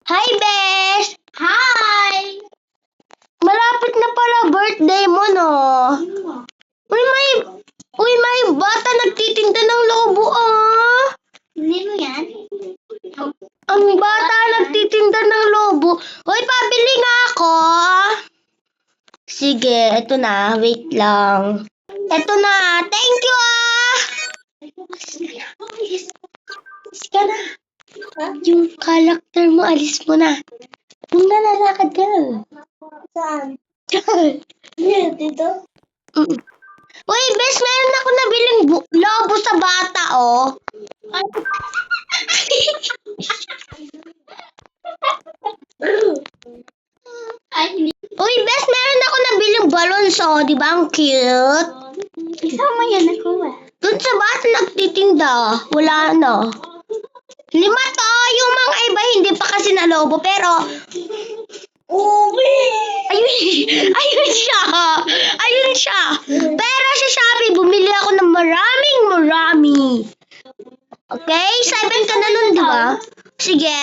Hi, Besh! Hi! Malapit na pala birthday mo, no? Uy, may bata nagtitinda ng lobo, ah! Sino yan? Ang bata nagtitinda ng lobo. Hoy, pabili nga ako. Sige, eto na. Wait lang. Eto na. Thank you, ah! Alis ka na. Yung character mo, alis mo na. Yung nalalakad ka na. Saan? Uy, Dito? bes, meron ako nabiling lobo sa bata, oh. Ay, hindi. Uy, bes, meron ako nabiling balloons, oh. Di ba ang cute? Isama yan ako Dun sa bata nagtitinda. Wala na. 5 to. Yung mga iba hindi pa kasi na lobo, pero Ubi! ayun siya. Ayun siya. Pero sa Shopee, bumili ako ng marami. Okay? 7 ka na nun, di ba? Sige.